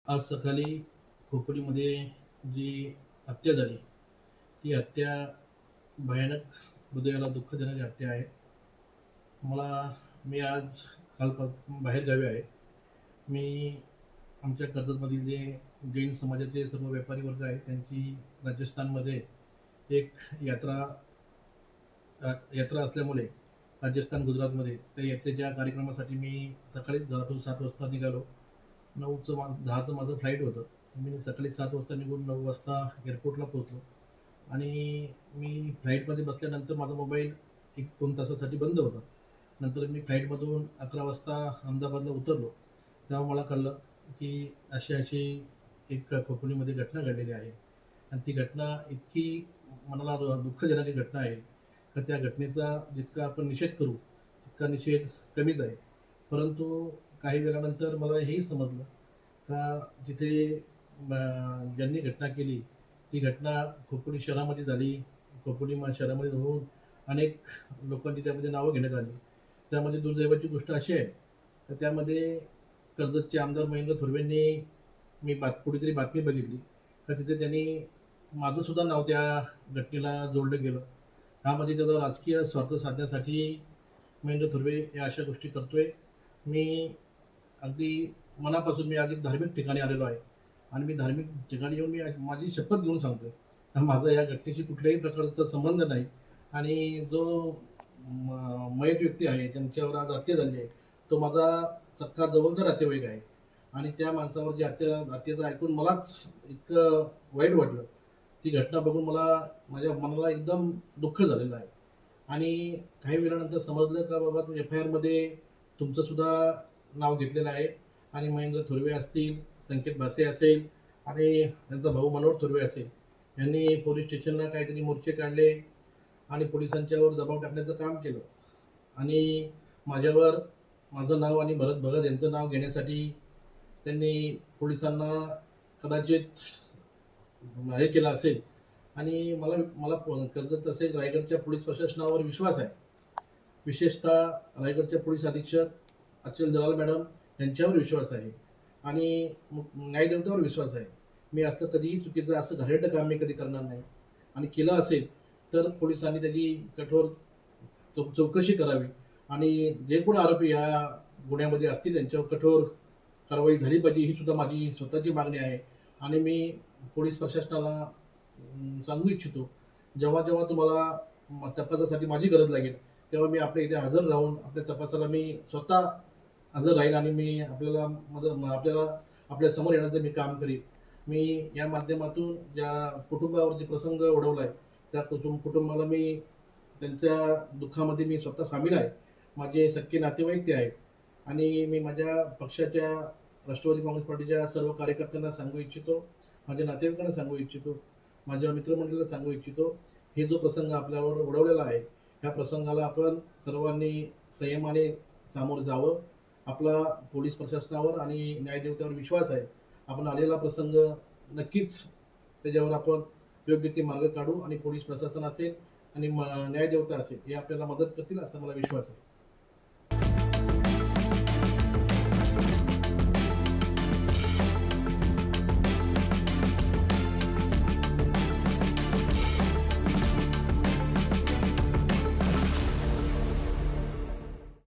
आज सकाळी खोपोलीमध्ये जी हत्या झाली, ती हत्या भयानक, हृदयाला दुःख देणारी हत्या आहे. मला मी आज बाहेरगावी आहे. मी आमच्या कर्जतमधील जे जैन समाजाचे सर्व व्यापारी वर्ग आहेत, त्यांची राजस्थानमध्ये एक यात्रा यात्रा असल्यामुळे राजस्थान, गुजरातमध्ये त्या यात्रेच्या कार्यक्रमासाठी मी सकाळीच घरातून 7 वाजता निघालो. 10चं माझं फ्लाईट होतं. मी सकाळी 7 वाजता निघून 9 वाजता एअरपोर्टला पोहोचलो आणि मी फ्लाईटमध्ये बसल्यानंतर माझा मोबाईल 1-2 तासासाठी बंद होता. नंतर मी फ्लाईटमधून 11 वाजता अहमदाबादला उतरलो. तेव्हा मला कळलं की अशी-अशी एक खोपोलीमध्ये घटना घडलेली आहे आणि ती घटना इतकी मनाला दुःख देणारी घटना आहे, तर त्या घटनेचा जितका आपण निषेध करू, तितका निषेध कमीच आहे. परंतु काही वेळानंतर मला हेही समजलं का जिथे ज्यांनी घटना केली, ती घटना खोपोली शहरामध्ये झाली. शहरामध्ये होऊन अनेक लोकांची त्यामध्ये नावं घेण्यात आली. त्यामध्ये दुर्दैवाची गोष्ट अशी आहे, तर त्यामध्ये कर्जतचे आमदार महेंद्र थोरवेंनी मी कुठेतरी बातमी बघितली, तर तिथे त्यांनी माझंसुद्धा नाव त्या घटनेला जोडलं गेलं. ह्यामध्ये त्याचा राजकीय स्वार्थ साधण्यासाठी महेंद्र थोरवे या अशा गोष्टी करतोय. मी अगदी मनापासून मी अगदी धार्मिक ठिकाणी आलेलो आहे आणि मी धार्मिक ठिकाणी येऊन मी माझी शपथ घेऊन सांगतोय, माझा या घटनेशी कुठल्याही प्रकारचा संबंध नाही आणि जो मयत व्यक्ती आहे, ज्यांच्यावर आज हत्या झाली आहे, तो माझा सख्खा जवळचा नातेवाईक आहे आणि त्या माणसावर जी हत्येचं ऐकून मलाच इतकं वाईट वाटलं. ती घटना बघून माझ्या मनाला एकदम दुःख झालेलं आहे आणि काही वेळानंतर समजलं का बाबा एफ-आय-आरमध्ये तुमचंसुद्धा नाव घेतलेलं आहे आणि महेंद्र थोरवे असतील, संकेत भासे असेल आणि त्यांचा भाऊ मनोहर थोरवे असेल, यांनी पोलीस स्टेशनला काहीतरी मोर्चे काढले आणि पोलिसांच्यावर दबाव टाकण्याचं काम केलं आणि माझं नाव आणि भरत भगत यांचं नाव घेण्यासाठी त्यांनी पोलिसांना कदाचित हे केलं असेल आणि मला मला कर्जत असेल रायगडच्या पोलीस प्रशासनावर विश्वास आहे. विशेषतः रायगडच्या पोलीस अधीक्षक अचल दलाल मॅडम यांच्यावर विश्वास आहे आणि न्यायदेवतेवर विश्वास आहे. मी असं कधीही चुकीचं असं घाणेरडं काम मी कधी करणार नाही आणि केलं असेल तर पोलिसांनी त्याची कठोर चौकशी करावी आणि जे कोणी आरोपी या गुन्ह्यामध्ये असतील त्यांच्यावर कठोर कारवाई झाली पाहिजे, ही सुद्धा माझी स्वतःची मागणी आहे आणि मी पोलीस प्रशासनाला सांगू इच्छितो, जेव्हा तुम्हाला तपासासाठी माझी गरज लागेल, तेव्हा मी आपल्या इथे हजर राहून आपल्या तपासाला मी स्वतः हजर राहीन आणि मी आपल्या समोर येण्याचं मी काम करीन. मी या माध्यमातून ज्या कुटुंबावर जे प्रसंग ओढवला आहे, त्या कुटुंबाला मी त्यांच्या दुःखामध्ये मी स्वतः सामील आहे. माझे सख्खे नातेवाईक ते आहेत आणि मी माझ्या पक्षाच्या राष्ट्रवादी काँग्रेस पार्टीच्या सर्व कार्यकर्त्यांना सांगू इच्छितो, माझ्या नातेवाईकांना सांगू इच्छितो, माझ्या मित्रमंडळीला सांगू इच्छितो, हे जो प्रसंग आपल्यावर ओढवलेला आहे, ह्या प्रसंगाला आपण सर्वांनी संयमाने सामोरं जावं. आपला पोलीस प्रशासनावर आणि न्यायदेवतेवर विश्वास आहे. आपण आलेला प्रसंग नक्कीच त्याच्यावर आपण योग्य ते मार्ग काढू आणि पोलीस प्रशासन असेल आणि न्यायदेवता असेल, हे आपल्याला मदत करतील असा मला विश्वास आहे.